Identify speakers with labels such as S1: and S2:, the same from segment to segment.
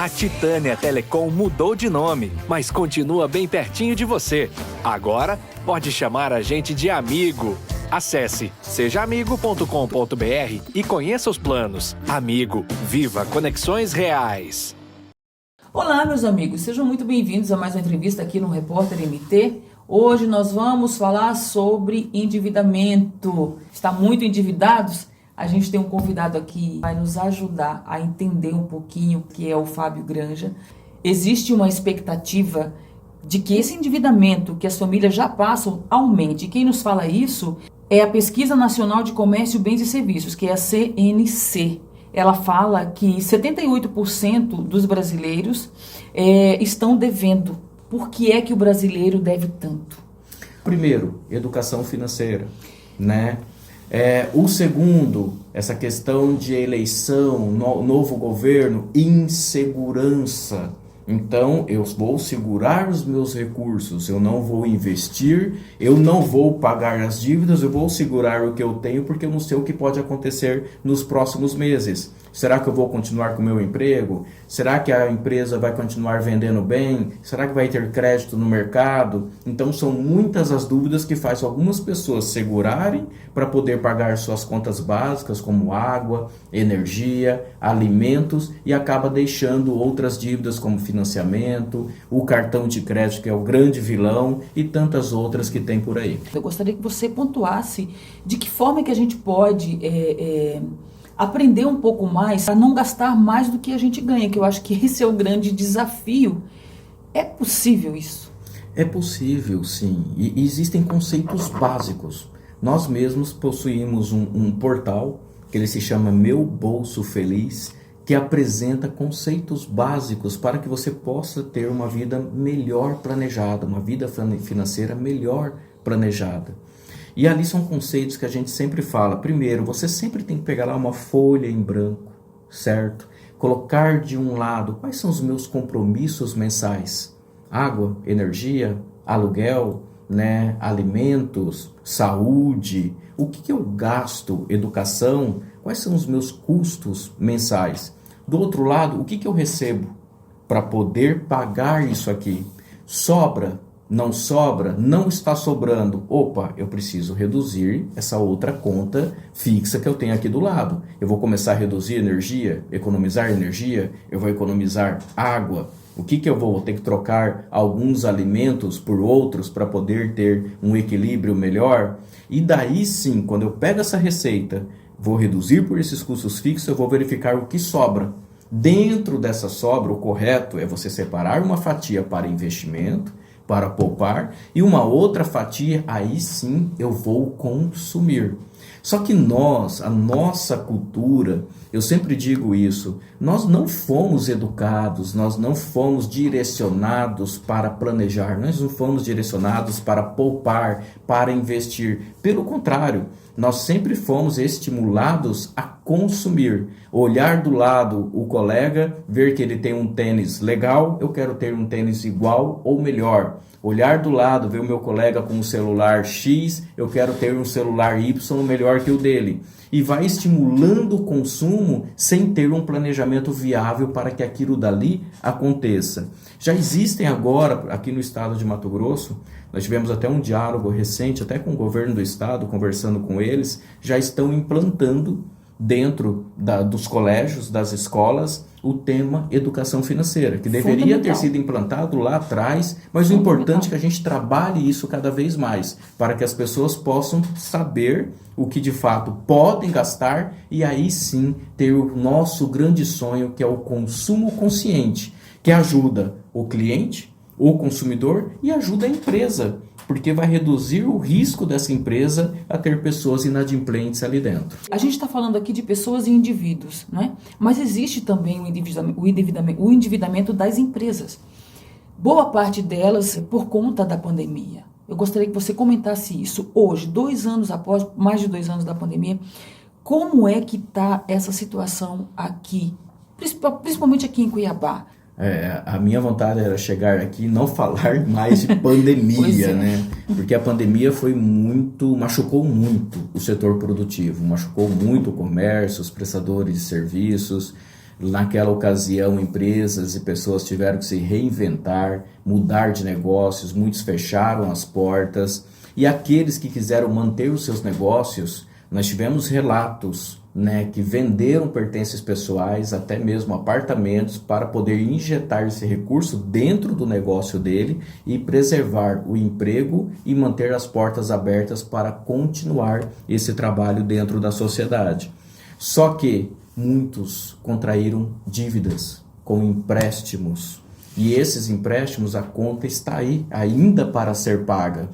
S1: A Titânia Telecom mudou de nome, mas continua bem pertinho de você. Agora, pode chamar a gente de amigo. Acesse sejaamigo.com.br e conheça os planos. Amigo, viva conexões reais.
S2: Olá, meus amigos, sejam muito bem-vindos a mais uma entrevista aqui no Repórter MT. Hoje nós vamos falar sobre endividamento. Está muito endividados? A gente tem um convidado aqui que vai nos ajudar a entender um pouquinho, que é o Fábio Granja. Existe uma expectativa de que esse endividamento que as famílias já passam aumente. E quem nos fala isso é a Pesquisa Nacional de Comércio, Bens e Serviços, que é a CNC. Ela fala que 78% dos brasileiros estão devendo. Por que é que o brasileiro deve tanto?
S3: Primeiro, educação financeira, né? O segundo, essa questão de eleição, novo governo, insegurança. Então, eu vou segurar os meus recursos, eu não vou investir, eu não vou pagar as dívidas, eu vou segurar o que eu tenho porque eu não sei o que pode acontecer nos próximos meses. Será que eu vou continuar com o meu emprego? Será que a empresa vai continuar vendendo bem? Será que vai ter crédito no mercado? Então, são muitas as dúvidas que fazem algumas pessoas segurarem para poder pagar suas contas básicas, como água, energia, alimentos, e acaba deixando outras dívidas como financiamento, o cartão de crédito, que é o grande vilão, e tantas outras que tem por aí.
S2: Eu gostaria que você pontuasse de que forma que a gente pode aprender um pouco mais para não gastar mais do que a gente ganha, que eu acho que esse é o grande desafio. É possível isso?
S3: É possível, sim. E existem conceitos básicos. Nós mesmos possuímos um portal, que ele se chama Meu Bolso Feliz, que apresenta conceitos básicos para que você possa ter uma vida melhor planejada, uma vida financeira melhor planejada. E ali são conceitos que a gente sempre fala. Primeiro, você sempre tem que pegar lá uma folha em branco, certo? Colocar de um lado quais são os meus compromissos mensais. Água, energia, aluguel, né? Alimentos, saúde. O que eu gasto? Educação. Quais são os meus custos mensais? Do outro lado, o que eu recebo para poder pagar isso aqui? Sobra? Não sobra? Não está sobrando? Opa, eu preciso reduzir essa outra conta fixa que eu tenho aqui do lado. Eu vou começar a reduzir energia, economizar energia, eu vou economizar água. O que eu vou ter que trocar alguns alimentos por outros para poder ter um equilíbrio melhor? E daí sim, quando eu pego essa receita, vou reduzir por esses custos fixos, eu vou verificar o que sobra. Dentro dessa sobra, o correto é você separar uma fatia para investimento, para poupar, e uma outra fatia, aí sim eu vou consumir. Só que a nossa cultura, eu sempre digo isso, nós não fomos educados, nós não fomos direcionados para planejar, nós não fomos direcionados para poupar, para investir. Pelo contrário, nós sempre fomos estimulados a consumir. Olhar do lado o colega, ver que ele tem um tênis legal, eu quero ter um tênis igual ou melhor. Olhar do lado, ver o meu colega com um celular X, eu quero ter um celular Y melhor que o dele. E vai estimulando o consumo sem ter um planejamento viável para que aquilo dali aconteça. Já existem agora, aqui no estado de Mato Grosso, nós tivemos até um diálogo recente, até com o governo do estado, conversando com eles, já estão implantando dentro dos colégios, das escolas, o tema educação financeira, que deveria ter sido implantado lá atrás, mas o importante é que a gente trabalhe isso cada vez mais, para que as pessoas possam saber o que de fato podem gastar e aí sim ter o nosso grande sonho, que é o consumo consciente, que ajuda o cliente, o consumidor e ajuda a empresa, porque vai reduzir o risco dessa empresa a ter pessoas inadimplentes ali dentro.
S2: A gente está falando aqui de pessoas e indivíduos, né? Mas existe também o endividamento das empresas. Boa parte delas por conta da pandemia. Eu gostaria que você comentasse isso hoje, mais de 2 anos da pandemia. Como é que está essa situação aqui, principalmente aqui em Cuiabá?
S3: A minha vontade era chegar aqui e não falar mais de pandemia, né? Porque a pandemia machucou muito o setor produtivo, machucou muito o comércio, os prestadores de serviços. Naquela ocasião, empresas e pessoas tiveram que se reinventar, mudar de negócios, muitos fecharam as portas. E aqueles que quiseram manter os seus negócios, nós tivemos relatos, né, que venderam pertences pessoais, até mesmo apartamentos, para poder injetar esse recurso dentro do negócio dele e preservar o emprego e manter as portas abertas para continuar esse trabalho dentro da sociedade. Só que muitos contraíram dívidas com empréstimos. E esses empréstimos, a conta está aí, ainda para ser paga.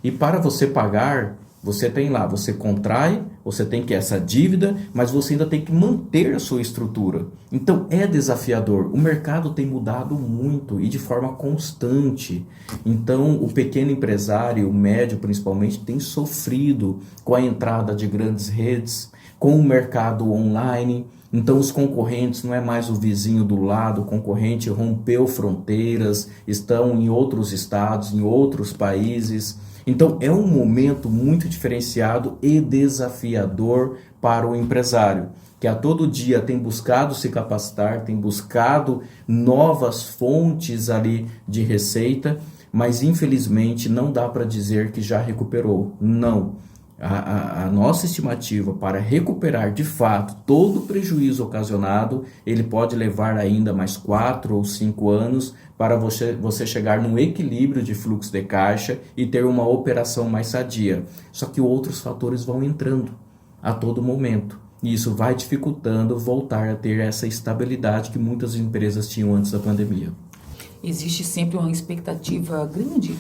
S3: E para você pagar, você tem lá, você contrai, você tem que essa dívida, mas você ainda tem que manter a sua estrutura. Então é desafiador. O mercado tem mudado muito e de forma constante. Então o pequeno empresário, o médio principalmente, tem sofrido com a entrada de grandes redes, com o mercado online. Então os concorrentes não é mais o vizinho do lado, o concorrente rompeu fronteiras, estão em outros estados, em outros países. Então é um momento muito diferenciado e desafiador para o empresário, que a todo dia tem buscado se capacitar, tem buscado novas fontes ali de receita, mas infelizmente não dá para dizer que já recuperou. Não. A nossa estimativa para recuperar de fato todo o prejuízo ocasionado, ele pode levar ainda mais 4 ou 5 anos para você chegar num equilíbrio de fluxo de caixa e ter uma operação mais sadia. Só que outros fatores vão entrando a todo momento. E isso vai dificultando voltar a ter essa estabilidade que muitas empresas tinham antes da pandemia.
S2: Existe sempre uma expectativa grande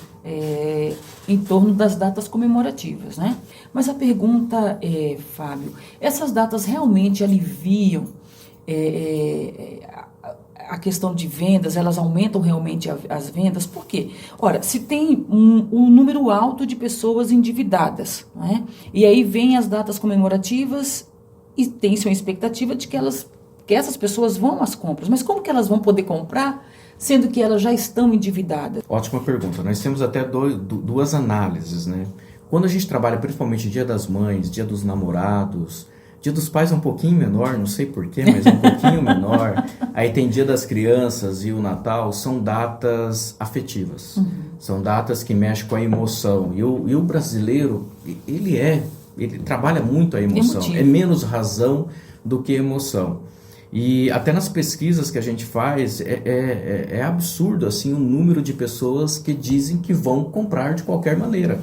S2: em torno das datas comemorativas, né? Mas a pergunta é, Fábio, essas datas realmente aliviam a questão de vendas? Elas aumentam realmente as vendas? Por quê? Ora, se tem um número alto de pessoas endividadas, né? E aí vem as datas comemorativas e tem-se uma expectativa de que essas pessoas vão às compras. Mas como que elas vão poder comprar, sendo que elas já estão endividadas?
S3: Ótima pergunta. Nós temos até duas análises, né? Quando a gente trabalha principalmente Dia das Mães, Dia dos Namorados, Dia dos Pais é um pouquinho menor, não sei porquê, mas é um pouquinho menor. Aí tem Dia das Crianças e o Natal, são datas afetivas. Uhum. São datas que mexem com a emoção. E o brasileiro, ele trabalha muito a emoção. É menos razão do que emoção. E até nas pesquisas que a gente faz, é absurdo assim, o número de pessoas que dizem que vão comprar de qualquer maneira.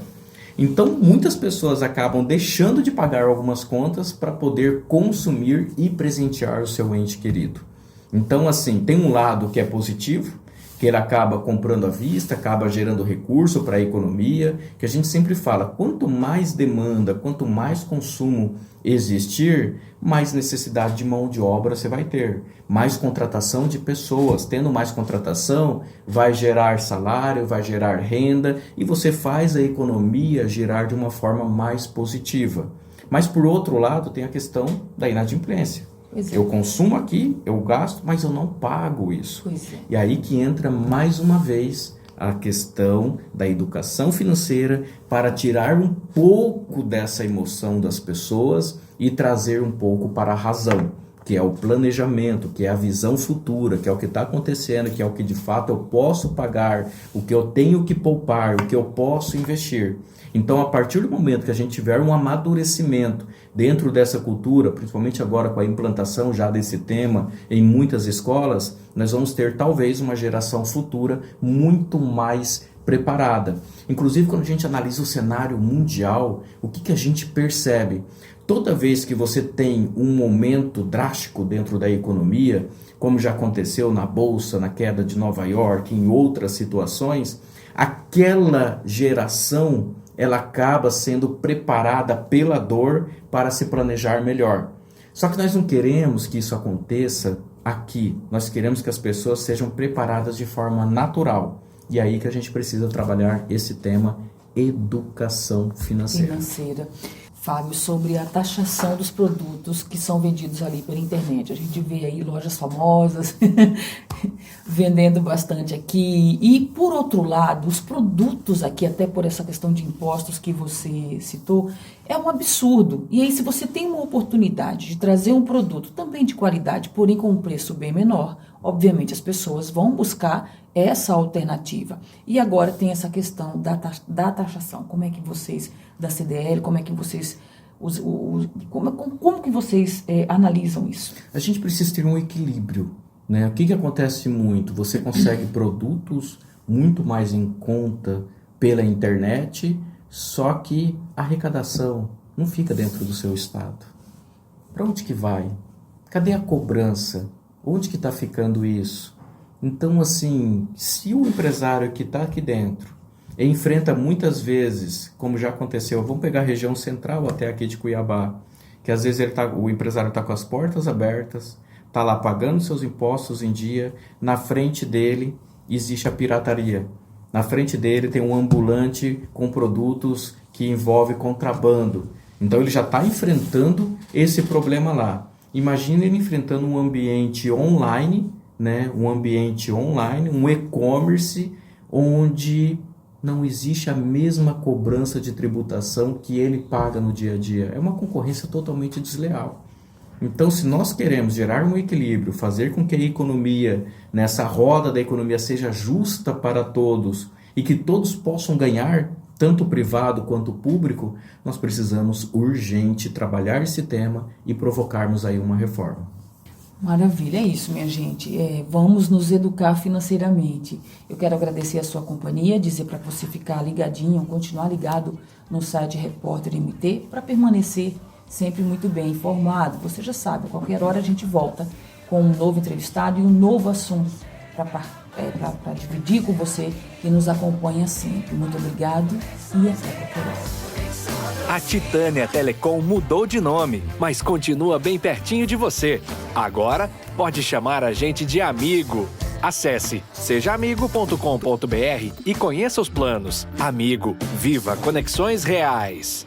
S3: Então, muitas pessoas acabam deixando de pagar algumas contas para poder consumir e presentear o seu ente querido. Então, assim, tem um lado que é positivo, que ele acaba comprando à vista, acaba gerando recurso para a economia, que a gente sempre fala, quanto mais demanda, quanto mais consumo existir, mais necessidade de mão de obra você vai ter, mais contratação de pessoas. Tendo mais contratação, vai gerar salário, vai gerar renda e você faz a economia girar de uma forma mais positiva. Mas por outro lado, tem a questão da inadimplência. Eu consumo aqui, eu gasto, mas eu não pago isso. E aí que entra mais uma vez a questão da educação financeira para tirar um pouco dessa emoção das pessoas e trazer um pouco para a razão, que é o planejamento, que é a visão futura, que é o que está acontecendo, que é o que de fato eu posso pagar, o que eu tenho que poupar, o que eu posso investir. Então, a partir do momento que a gente tiver um amadurecimento dentro dessa cultura, principalmente agora com a implantação já desse tema em muitas escolas, nós vamos ter talvez uma geração futura muito mais preparada. Inclusive, quando a gente analisa o cenário mundial, o que a gente percebe? Toda vez que você tem um momento drástico dentro da economia, como já aconteceu na Bolsa, na queda de Nova York, em outras situações, aquela geração ela acaba sendo preparada pela dor para se planejar melhor. Só que nós não queremos que isso aconteça aqui. Nós queremos que as pessoas sejam preparadas de forma natural. E é aí que a gente precisa trabalhar esse tema educação financeira.
S2: Fábio, sobre a taxação dos produtos que são vendidos ali pela internet. A gente vê aí lojas famosas vendendo bastante aqui. E, por outro lado, os produtos aqui, até por essa questão de impostos que você citou, é um absurdo. E aí, se você tem uma oportunidade de trazer um produto também de qualidade, porém com um preço bem menor, obviamente as pessoas vão buscar essa alternativa. E agora tem essa questão da taxação. Como é que vocês, da CDL, como é que vocês, como que vocês analisam isso?
S3: A gente precisa ter um equilíbrio, né? O que acontece muito? Você consegue produtos muito mais em conta pela internet, só que a arrecadação não fica dentro do seu estado. Para onde que vai? Cadê a cobrança? Onde que está ficando isso? Então, assim, se o empresário que está aqui dentro enfrenta muitas vezes, como já aconteceu, vamos pegar a região central até aqui de Cuiabá, que às vezes o empresário está com as portas abertas, está lá pagando seus impostos em dia, na frente dele existe a pirataria. Na frente dele tem um ambulante com produtos que envolve contrabando. Então ele já está enfrentando esse problema lá. Imagina ele enfrentando um ambiente online, né? Um e-commerce, onde não existe a mesma cobrança de tributação que ele paga no dia a dia. É uma concorrência totalmente desleal. Então, se nós queremos gerar um equilíbrio, fazer com que a economia, nessa roda da economia, seja justa para todos e que todos possam ganhar, tanto o privado quanto o público, nós precisamos urgente trabalhar esse tema e provocarmos aí uma reforma.
S2: Maravilha, é isso, minha gente. Vamos nos educar financeiramente. Eu quero agradecer a sua companhia, dizer para você ficar ligadinho, continuar ligado no site Repórter MT, para permanecer sempre muito bem informado. Você já sabe, a qualquer hora a gente volta com um novo entrevistado e um novo assunto para dividir com você que nos acompanha sempre. Muito obrigado e até qualquer hora.
S1: A Titânia Telecom mudou de nome, mas continua bem pertinho de você. Agora, pode chamar a gente de amigo. Acesse sejaamigo.com.br e conheça os planos. Amigo, viva conexões reais.